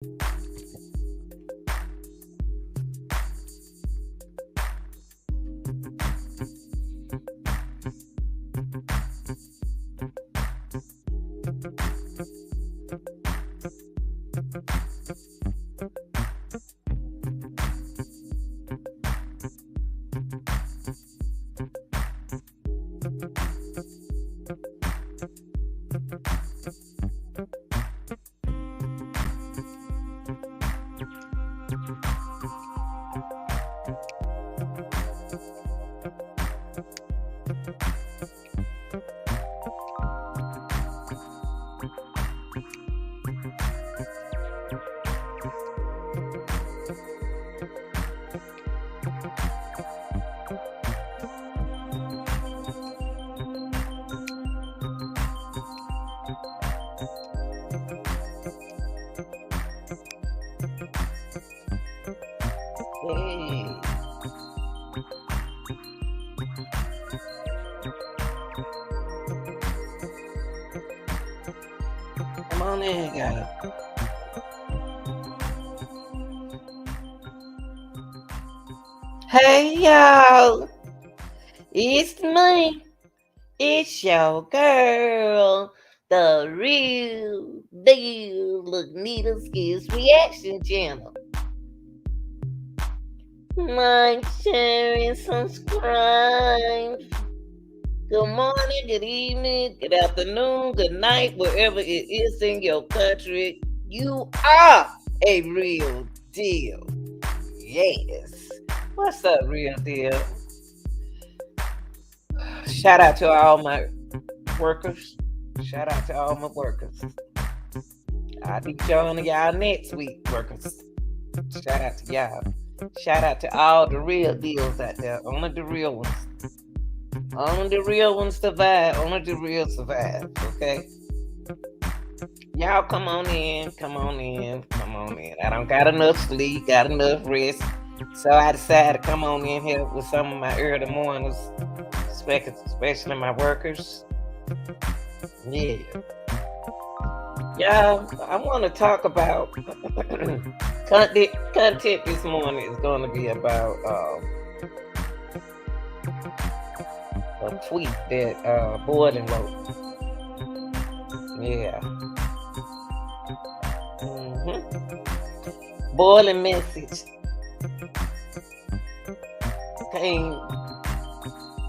Hey, come on in, guys. Hey, y'all. It's me. It's your girl, the real deal Lanita's Kids Reaction Channel. Like, share, and subscribe. Good morning, good evening, good afternoon, good night, wherever it is in your country. You are a real deal. Yes. What's up, real deal? Shout out to all my workers. Shout out to all my workers. I'll be joining y'all next week, workers. Shout out to y'all. Shout out to all the real deals out there. Only the real ones. Only the real ones survive. Only the real survive. Okay? Y'all come on in. Come on in. Come on in. I don't got enough sleep. Got enough rest. So I decided to come on in here with some of my early mornings. Especially my workers. Yeah. Y'all, I want to talk about content this morning is going to be about a tweet that Bortlen wrote. Yeah. Bortlen message came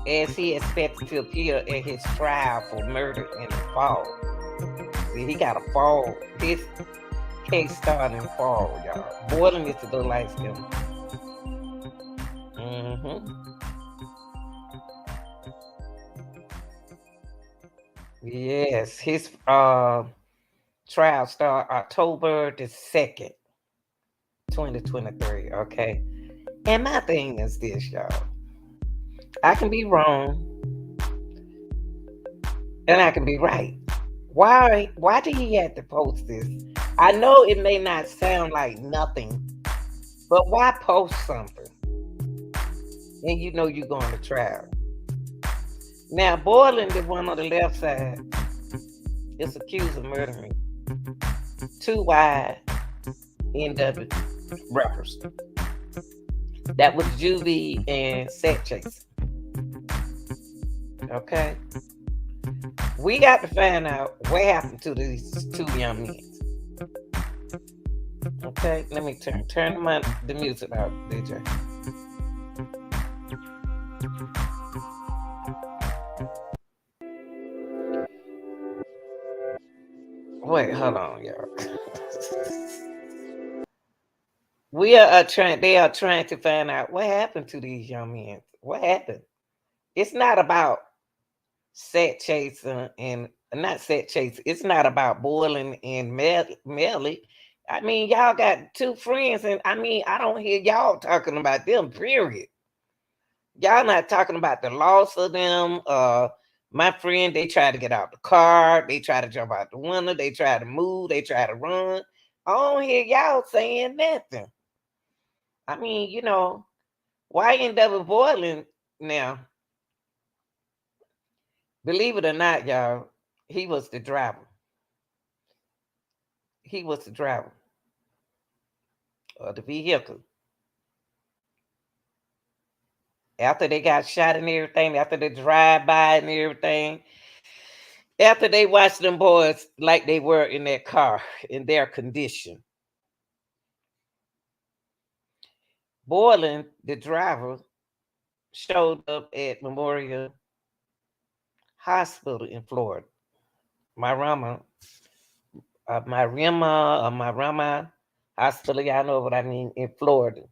as he expected to appear at his trial for murder in the fall. See, he got a fall. His case started in fall, y'all. Bortlen is the light skin. Yes, his trial start October the 2nd, 2023. Okay. And my thing is this, y'all. I can be wrong and I can be right. Why did he have to post this? I know it may not sound like nothing, but why post something? And you know you're going to trial. Now, Bortlen, the one on the left side, is accused of murdering two YNW rappers. That was Juvie and Set Chase. Okay? We got to find out what happened to these two young men. Okay? Let me turn the music out, DJ. Wait, hold on, y'all. They are trying to find out what happened to these young men. What happened? It's not about Set Chase and not Set Chase. It's not about Bortlen and Melly. I mean, y'all got two friends, and I mean, I don't hear y'all talking about them, period. Y'all not talking about the loss of them. My friend, they tried to get out the car, they tried to jump out the window, they tried to move, they tried to run. I don't hear y'all saying nothing. I mean, why end up with Bortlen now? Believe it or not, y'all, he was the driver. He was the driver. of the vehicle. After they got shot and everything, after the drive by and everything, after they watched them boys like they were in that car in their condition, Bortlen, the driver, showed up at Memorial Hospital in Florida. My Rama, my Rama Hospital, y'all know what I mean, in Florida,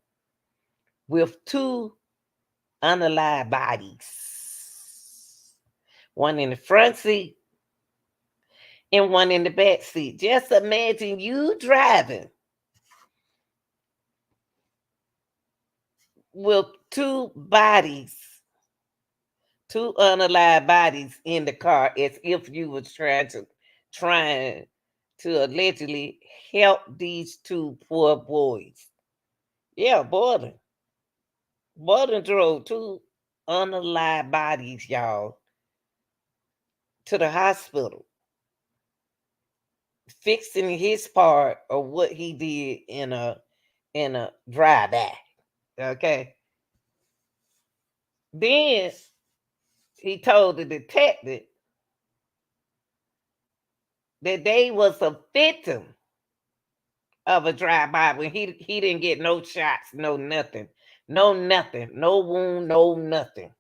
with two unalive bodies. One in the front seat and one in the back seat. Just imagine you driving with two bodies, two unalive bodies in the car, as if you was trying to allegedly help these two poor boys. Yeah, Bortlen. Bortlen drove two unalive bodies, y'all, to the hospital, fixing his part of what he did in a drive-by. Okay. Then he told the detective that they was a victim of a drive-by when he didn't get no shots, no nothing, no nothing, no wound, no nothing.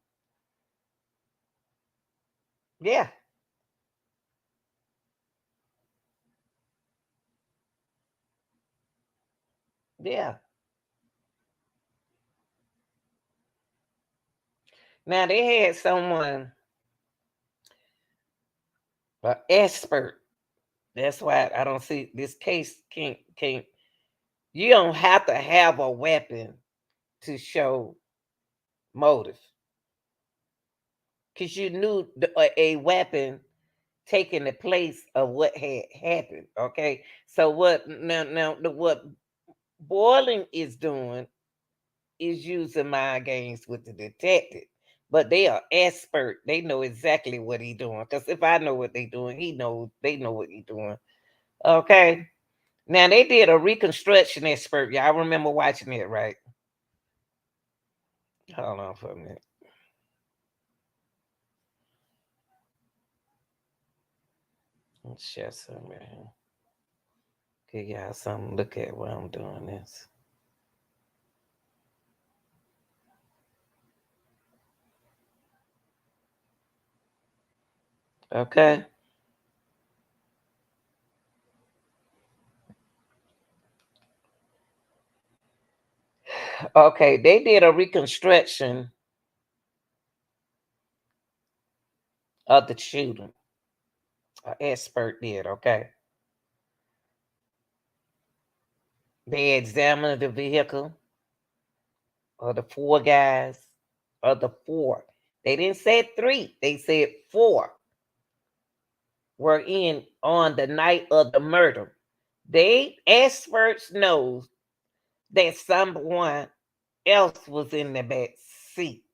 Yeah, yeah. Now they had someone, an expert. That's why I don't see this case can't. You don't have to have a weapon to show motive, because you knew a weapon taking the place of what had happened. Okay, so what Boiling is doing is using mind games with the detective, but they are expert. They know exactly what he doing. Because if I know what they doing, he knows they know what he doing. Okay. Now they did a reconstruction expert. Y'all remember watching it, right? Hold on for a minute. Let's share some right here. Give y'all something to look at while I'm doing this. Okay. Okay, they did a reconstruction of the shooting. An expert did, okay. They examined the vehicle of the four guys, of the four. They didn't say three, they said four were in on the night of the murder. They experts know that someone else was in the back seat.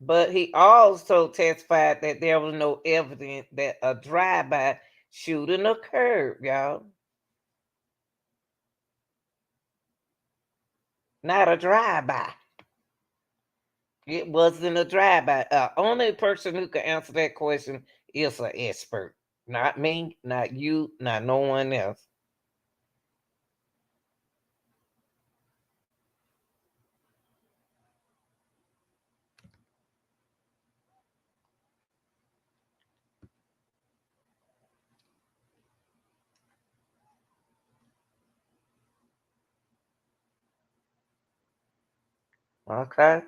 But he also testified that there was no evidence that a drive-by shooting occurred, y'all. Not a drive-by. It wasn't a drive-by. Only person who can answer that question is an expert. Not me, not you, not no one else. Okay.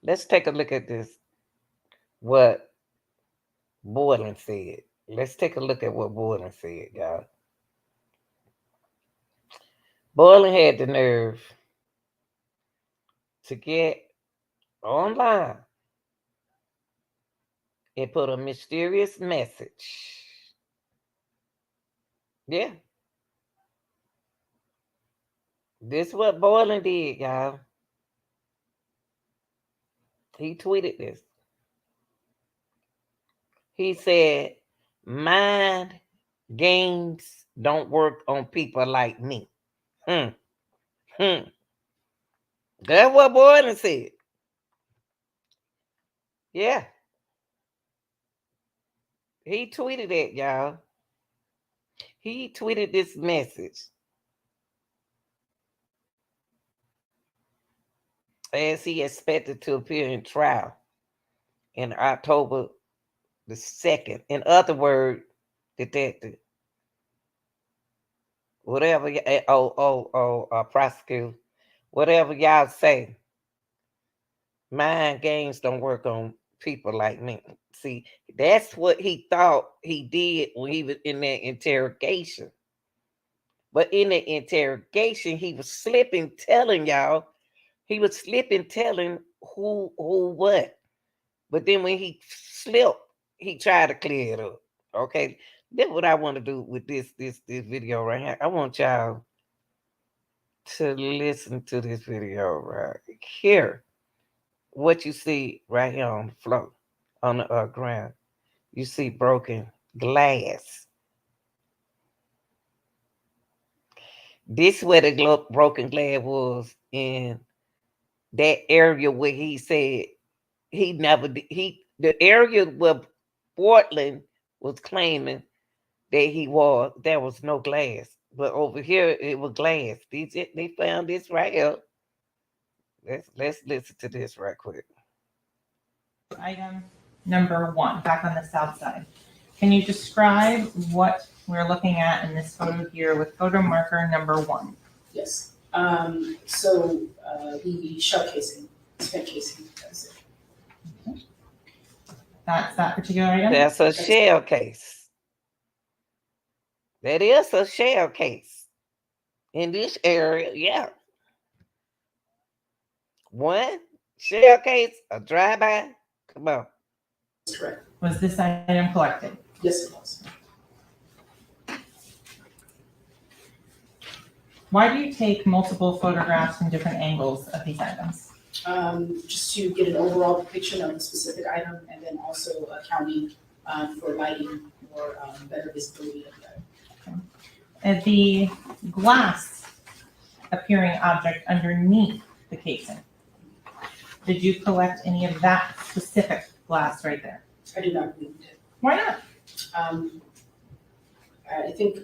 Let's take a look at this. What Bortlen said. Let's take a look at what Bortlen said, y'all. Bortlen had the nerve to get online and put a mysterious message. Yeah, this is what Bortlen did, y'all. He tweeted this. He said, mind Games don't work on people like me. Hmm. Hmm. That's what Bortlen said. Yeah. He tweeted it, y'all. He tweeted this message as he expected to appear in trial in October the 2nd. In other words, detective, whatever, prosecutor, whatever y'all say, mind games don't work on people like me. See, that's what he thought he did when he was in that interrogation. But in the interrogation, he was slipping, telling y'all, he was slipping, telling who what. But then when he slipped, he tried to clear it up. Okay, that's what I want to do with this video right here. I want y'all to listen to this video right here. What you see right here on the floor, on the ground, you see broken glass. This where the broken glass was in that area where he said he never did. The area where Bortlen was claiming that he was, there was no glass, but over here it was glass. They found this right here. Let's listen to this right quick. Item number 1, back on the south side. Can you describe what we're looking at in this photo here with photo marker number 1? Yes. So the shell casing, spent casing. That's it. Okay. That's that particular item? That's a shell case. That is a shell case. In this area, yeah. One shell case, a drive-by. Come on. That's correct. Was this item collected? Yes, it was. Why do you take multiple photographs from different angles of these items? Just to get an overall depiction of the specific item, and then also accounting for lighting or better visibility of the item. And the glass appearing object underneath the casing, did you collect any of that specific glass right there? I do not believe it. Why not? I think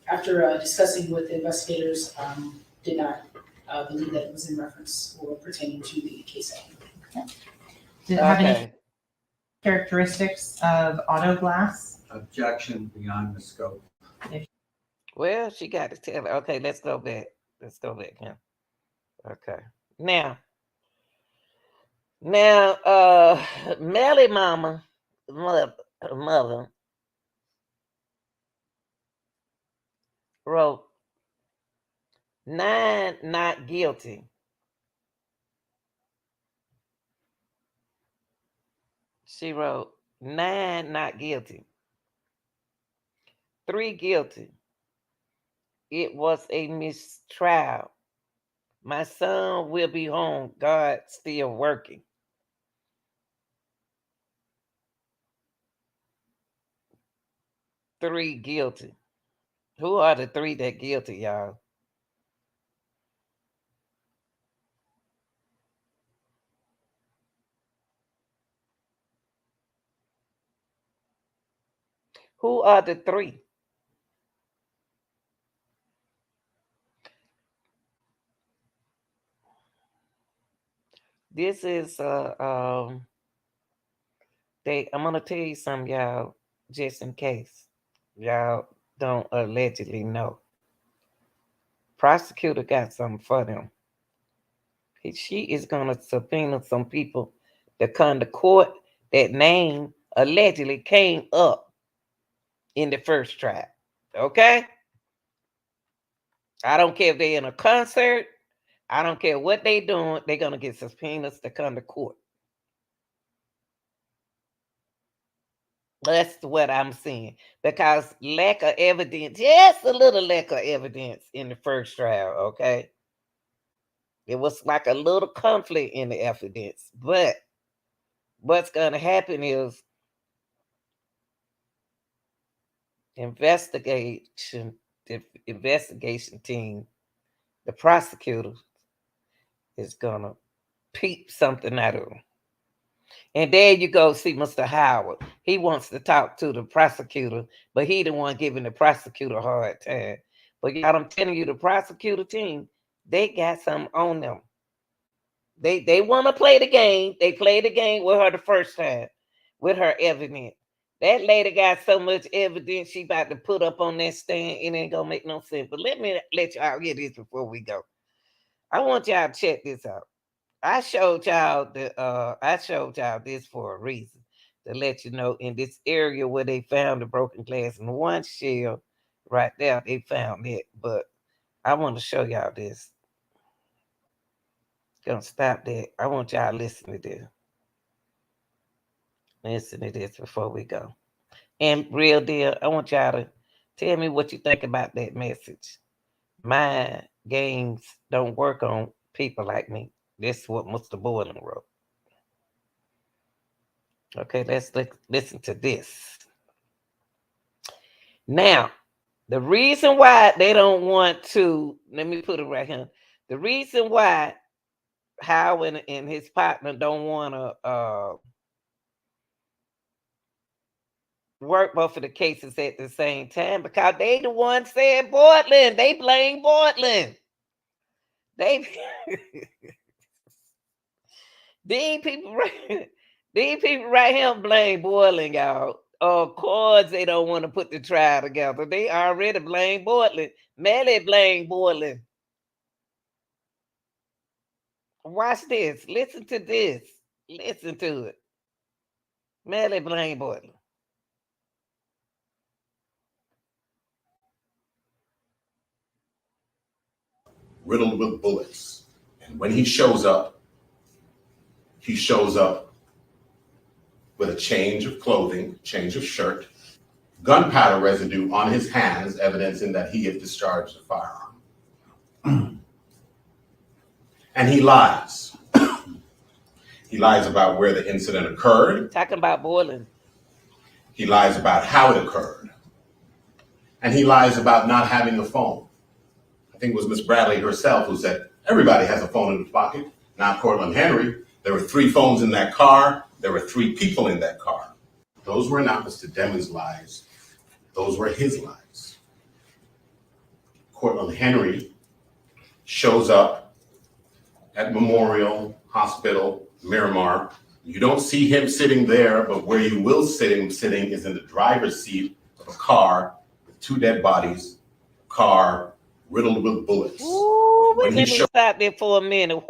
after discussing with the investigators, did not believe that it was in reference or pertaining to the case item. Did it have any characteristics of auto glass? Objection beyond the scope. Well, she got to tell her. Okay, let's go back. Let's go back here. Okay. Now, Melly mama, mother wrote 9 not guilty. She wrote 9 not guilty. 3 guilty. It was a mistrial. My son will be home. God still working. 3 guilty. Who are the 3 that guilty, y'all? Who are the 3? This is I'm gonna tell you something, y'all, just in case y'all don't allegedly know. Prosecutor got something for them. She is gonna subpoena some people that come to court that name allegedly came up in the first trial. Okay? I don't care if they're in a concert. I don't care what they doing. They're gonna get subpoenas to come to court. That's what I'm saying. Because lack of evidence, just a little lack of evidence in the first trial, okay? It was like a little conflict in the evidence. But what's going to happen is investigation, the investigation team, the prosecutor is gonna peep something out of him. And there you go, see Mr. Howard. He wants to talk to the prosecutor, but he the one giving the prosecutor a hard time. But y'all, I'm telling you, the prosecutor team, they got something on them. They want to play the game. They played the game with her the first time, with her evidence. That lady got so much evidence she about to put up on that stand, it ain't gonna make no sense. But let me let y'all hear this before we go. I want y'all to check this out. I showed y'all this for a reason, to let you know in this area where they found the broken glass in one shell right there, they found it. But I want to show y'all this. Gonna stop that. I want y'all to listen to this. Listen to this before we go. And real deal, I want y'all to tell me what you think about that message. My games don't work on people like me. This is what Mr. Bortlen wrote. Okay, let's listen to this. Now, the reason why they don't want to, let me put it right here. The reason why Howard and his partner don't want to work both of the cases at the same time, because they the one said Bortlen. They blame Bortlen. They these people right here blame Bortlen, y'all. Of course they don't want to put the trial together. They already blame Bortlen. Melly blame Bortlen. Watch this. Listen to this. Listen to it. Melly blame Bortlen. Riddled with bullets. And when he shows up with a change of clothing, change of shirt, gunpowder residue on his hands, evidencing that he had discharged the firearm. And he lies. He lies about where the incident occurred. Talking about Bortlen. He lies about how it occurred. And he lies about not having a phone. I think it was Miss Bradley herself who said, everybody has a phone in his pocket. Not Cortland Henry. There were 3 phones in that car. There were 3 people in that car. Those were not Mr. Deming's lies. Those were his lies. Cortland Henry shows up at Memorial Hospital, Miramar. You don't see him sitting there, but where you will see him sitting is in the driver's seat of a car with 2 dead bodies, car riddled with bullets. Ooh, let me stop there for a minute.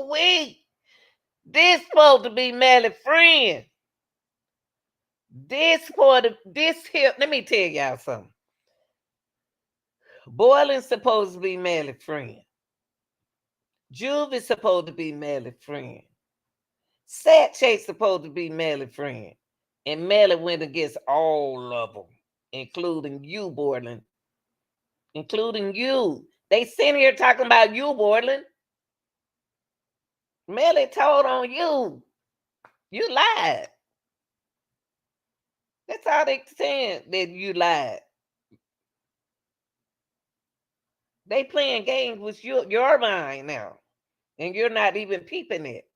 Wait. This supposed to be Melly's friend. This here, let me tell y'all something. Bortlen's supposed to be Melly's friend. Juve is supposed to be Melly's friend. Satchay's supposed to be Melly's friend. And Melly went against all of them, including you, Bortlen. Including you. They sitting here talking about you, Bortlen. Melly told on you. You lied. That's all they saying, that you lied. They playing games with your mind now. And you're not even peeping it.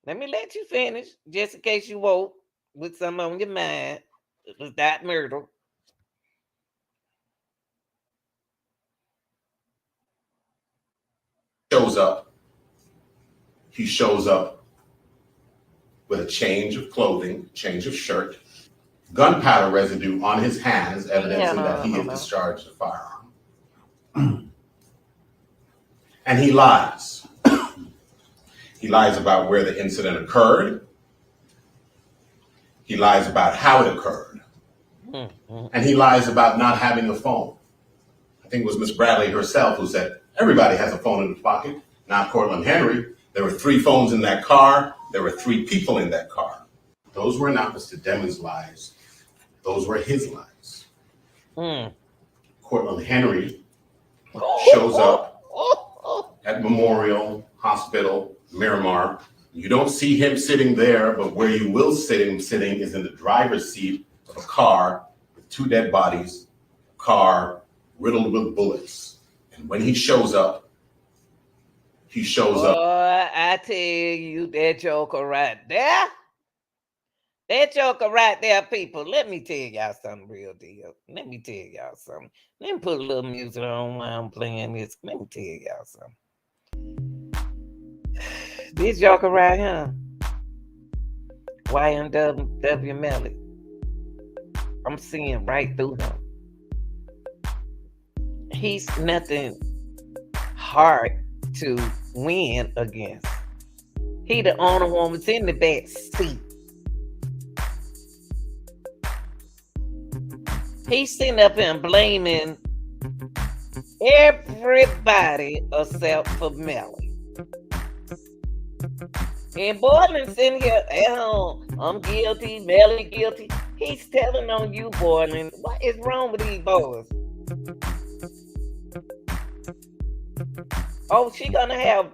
Let me let you finish, just in case you woke with something on your mind. It was that murder. He shows up with a change of clothing, change of shirt, gunpowder residue on his hands, evidencing that he had discharged the firearm. And he lies. He lies about where the incident occurred. He lies about how it occurred. And he lies about not having a phone. I think it was Miss Bradley herself who said, everybody has a phone in his pocket. Not Cortland Henry. There were 3 phones in that car. There were 3 people in that car. Those were not Mr. Deming's lies. Those were his lies. Cortland Henry shows up at Memorial Hospital, Miramar. You don't see him sitting there, but where you will see him sitting is in the driver's seat of a car with 2 dead bodies, a car riddled with bullets. And when he shows up, Boy, I tell you, that joker right there. That joker right there, people. Let me tell y'all something real deal. Let me tell y'all something. Let me put a little music on while I'm playing this. Let me tell y'all something. This joker right here, YMW Melly. I'm seeing right through him. He's nothing hard to win against. He the only one was in the back seat. He's sitting up and blaming everybody except for Melly. And Bortlen sitting here, oh, I'm guilty, Melly guilty. He's telling on you, Bortlen. What is wrong with these boys? Oh, she gonna have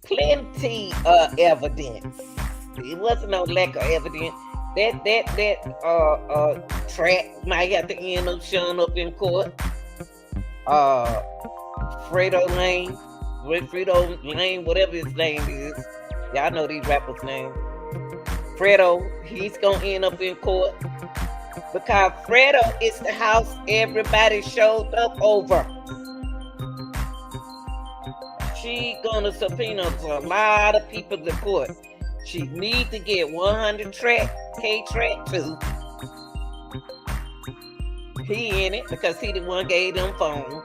plenty of evidence. It wasn't no lack of evidence. That track might have to end up showing up in court. Fredo Lane, whatever his name is. Y'all know these rappers' names. Fredo, he's gonna end up in court because Fredo is the house everybody showed up over. She gonna subpoena a lot of people to court. She need to get 100 K track 2. He in it because he the one gave them phones.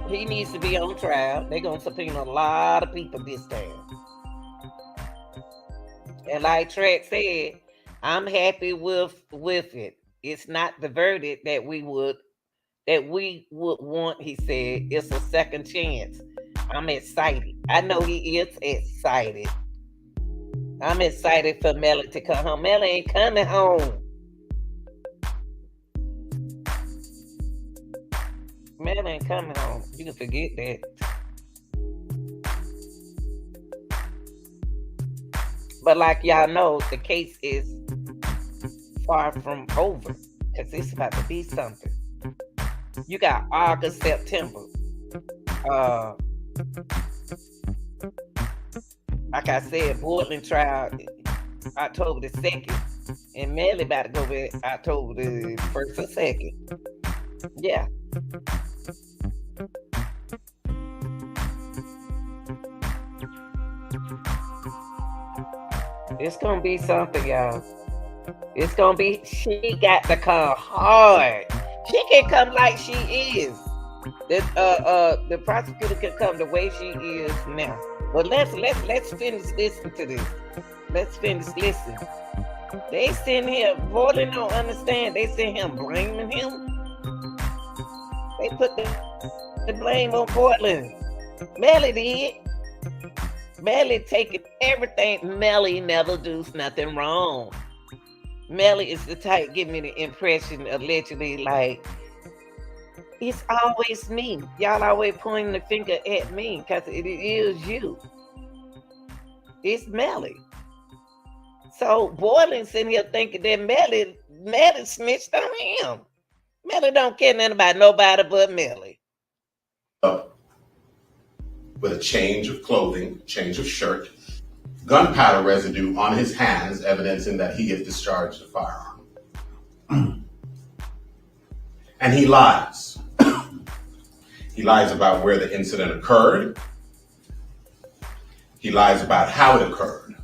He needs to be on trial. They gonna subpoena a lot of people this time. And like Track said, I'm happy with it. It's not the verdict that we would want, he said. It's a second chance. I'm excited. I know he is excited. I'm excited for Melly to come home. Melly ain't coming home. Melly ain't coming home. You can forget that. But like y'all know, the case is far from over because it's about to be something. You got August, September. Like I said, Bortlen trial October the 2nd. And Melly about to go back October the 1st or 2nd. Yeah. It's gonna be something, y'all. It's gonna be, she got to come hard. She can come like she is. The prosecutor can come the way she is now. But let's finish listening to this. Let's finish listening. They sitting here, Bortlen don't understand. They sitting here blaming him. They put the blame on Bortlen. Melly did. Melly taking everything. Melly never does nothing wrong. Melly is the type give me the impression allegedly like it's always me. Y'all always pointing the finger at me because it is you. It's Melly. So Bortlen sitting here thinking that Melly snitched on him. Melly don't care nothing about nobody but Melly. With a change of clothing, change of shirt, gunpowder residue on his hands, evidencing that he had discharged a firearm. And he lies. He lies about where the incident occurred. He lies about how it occurred.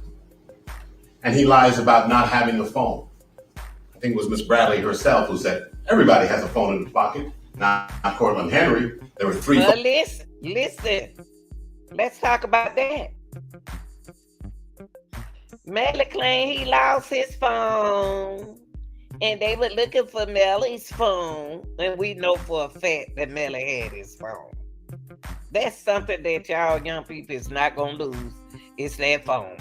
And he lies about not having a phone. I think it was Miss Bradley herself who said, everybody has a phone in the pocket. Not Cortland Henry. There were 3 Well, listen. Let's talk about that. Melly claimed he lost his phone. And they were looking for Melly's phone. And we know for a fact that Melly had his phone. That's something that y'all young people is not going to lose. It's that phone.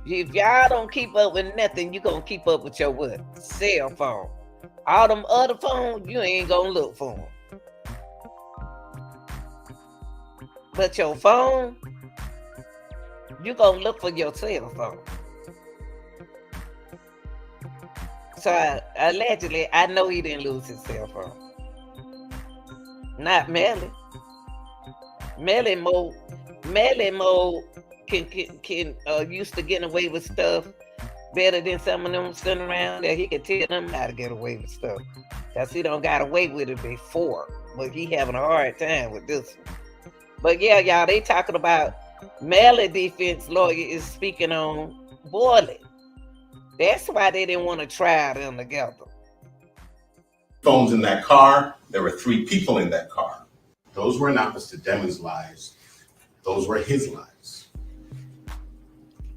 If y'all don't keep up with nothing, you going to keep up with your what? Cell phone. All them other phones, you ain't going to look for them. But your phone, You gonna look for your cell phone. So allegedly, I know he didn't lose his cell phone. Not Melly. Melly Mo can used to getting away with stuff better than some of them sitting around there. He can tell them how to get away with stuff. Cause he don't got away with it before. But he having a hard time with this one. But yeah, y'all, they talking about Melly defense lawyer is speaking on Bortlen. That's why they didn't want to try them together. Phones in that car. There were 3 people in that car. Those were not Mr. Deming's lies. Those were his lies.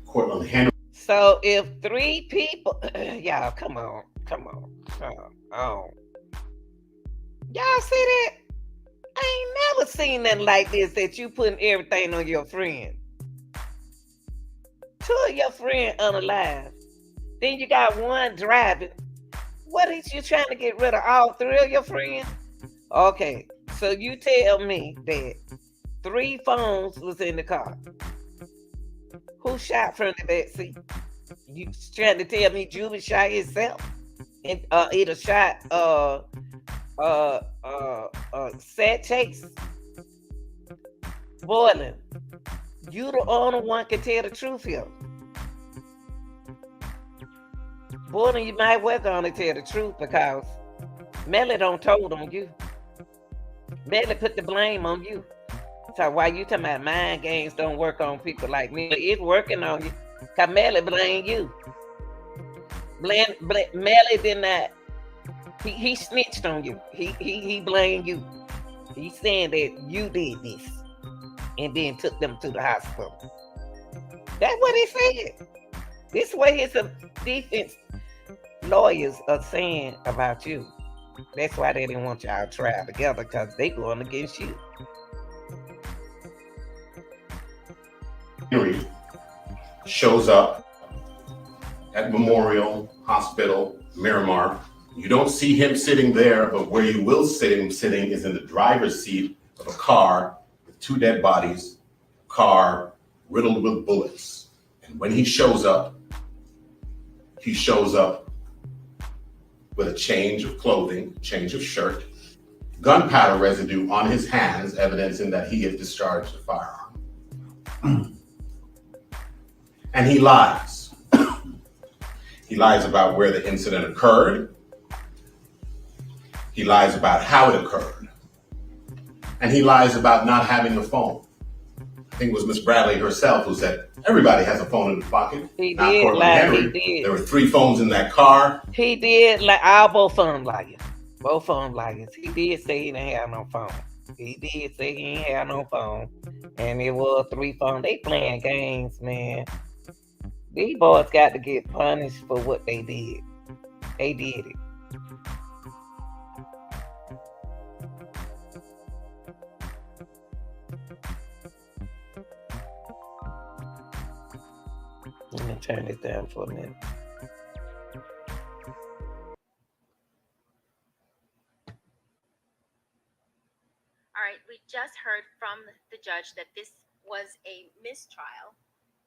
Cortland Henry. So if 3 people, y'all, come on. Y'all see that? I ain't never seen nothing like this that you putting everything on your friend. 2 of your friends unalive. Then you got 1 driving. What is you trying to get rid of all 3 of your friends? Okay, so you tell me that 3 phones was in the car. Who shot from the back seat? You trying to tell me Julie shot himself? And either shot Sad Chase? Bortlen, you the only one can tell the truth here. Bortlen, you might well gonna tell the truth because Melly don't told on you. Melly put the blame on you. So why you talking about mind games don't work on people like me? It's working on you. Cause Melly blame you. Melly did not. He snitched on you. He blamed you. He's saying that you did this and then took them to the hospital. That's what he said. This is what his defense lawyers are saying about you. That's why they didn't want y'all trial together, because they going against you. Henry shows up at Memorial Hospital, Miramar. You don't see him sitting there, but where you will see him sitting is in the driver's seat of a car with 2 dead bodies, car riddled with bullets. And when he shows up with a change of clothing, change of shirt, gunpowder residue on his hands, evidencing that he had discharged a firearm. And he lies. He lies about where the incident occurred. He lies about how it occurred. And he lies about not having a phone. I think it was Miss Bradley herself who said, everybody has a phone in the pocket. He Not did Cortland lie. Henry. He did. There were 3 phones in that car. He did like all both of them liars. Both of them liars. He did say he didn't have no phone. He did say he ain't have no phone. And it was 3 phones. They playing games, man. These boys got to get punished for what they did. They did it. Let me turn this down for a minute. All right, we just heard from the judge that this was a mistrial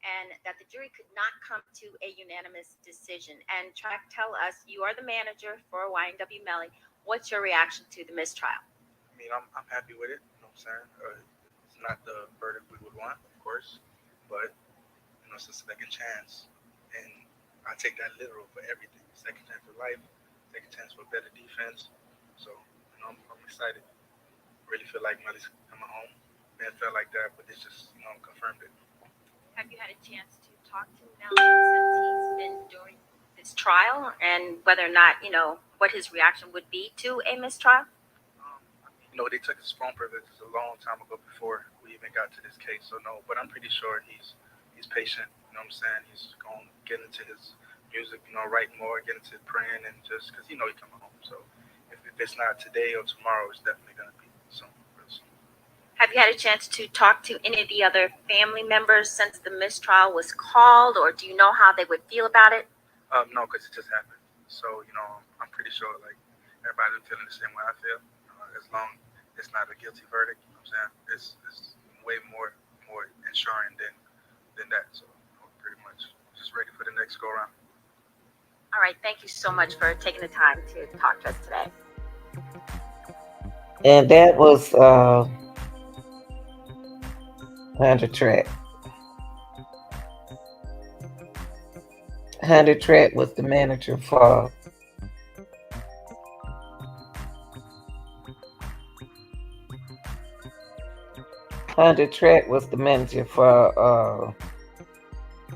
and that the jury could not come to a unanimous decision. And Track, tell us, you are the manager for YNW Melly. What's your reaction to the mistrial? I mean, I'm happy with it. You know what I'm saying? It's not the verdict we would want, of course, but you know, it's a second chance, and I take that literal for everything. Second chance for life, second chance for better defense. So, you know, I'm excited. Really feel like Melly's coming home. Man, felt like that, but it's just, you know, confirmed it. Have you had a chance to talk to Melly since he's been during this trial, and whether or not, you know, what his reaction would be to a mistrial? You know, they took his phone privileges a long time ago before we even got to this case, so no, but I'm pretty sure he's patient, you know what I'm saying? He's going to get into his music, you know, write more, get into praying, and just because, you know, he's coming home. So if it's not today or tomorrow, it's definitely going to be soon, real soon. Have you had a chance to talk to any of the other family members since the mistrial was called, or do you know how they would feel about it? No, because it just happened. So, you know, I'm pretty sure, like, everybody's feeling the same way I feel. As long as it's not a guilty verdict, you know what I'm saying? It's way more ensuring than than that. So pretty much just ready for the next go around. All right, thank you so much for taking the time to talk to us today. And that was 100 Track. 100 Track was the manager for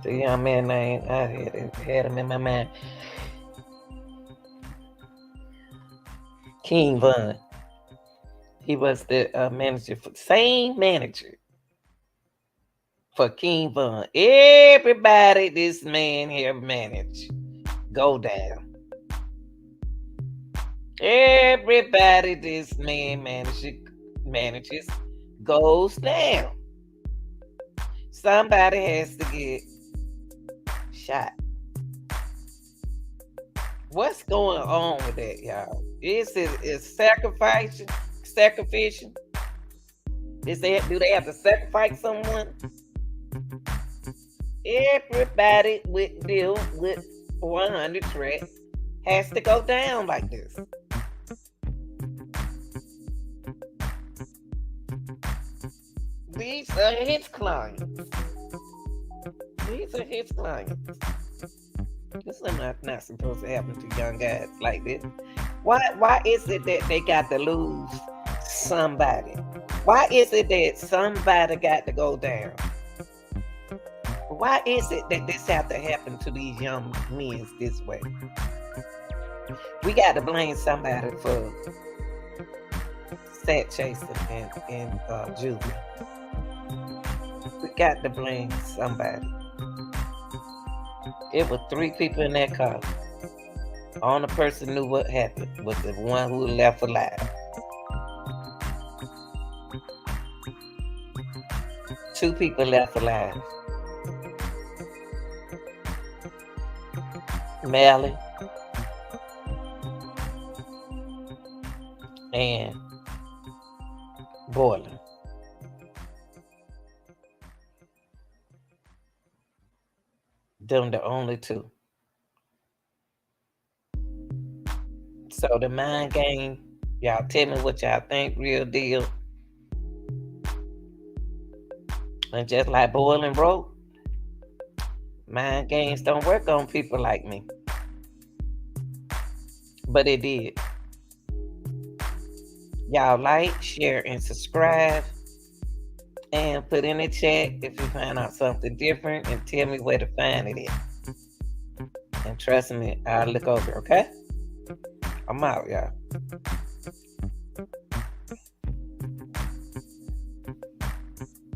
the young man name. I had him in my mind. King Von. He was the same manager for King Von. Everybody this man here managed go down. Everybody this man manages goes down. Somebody has to get shot. What's going on with that, y'all? Is sacrificial? Do they have to sacrifice someone? Everybody with deal with 100 Track has to go down like this. These are his clients. This is not supposed to happen to young guys like this. Why is it that they got to lose somebody? Why is it that somebody got to go down? Why is it that this have to happen to these young men this way? We got to blame somebody for Sat Chaser and Juvie. We got to blame somebody. It was 3 people in that car. Only person knew what happened was the one who left alive. 2 people left alive. Melly and Bortlen. Them the only 2. So the mind game, y'all tell me what y'all think, real deal. And just like Bortlen wrote, mind games don't work on people like me. But it did. Y'all like, share, and subscribe. And put in the chat if you find out something different and tell me where to find it at. And trust me, I'll look over, okay? I'm out, y'all.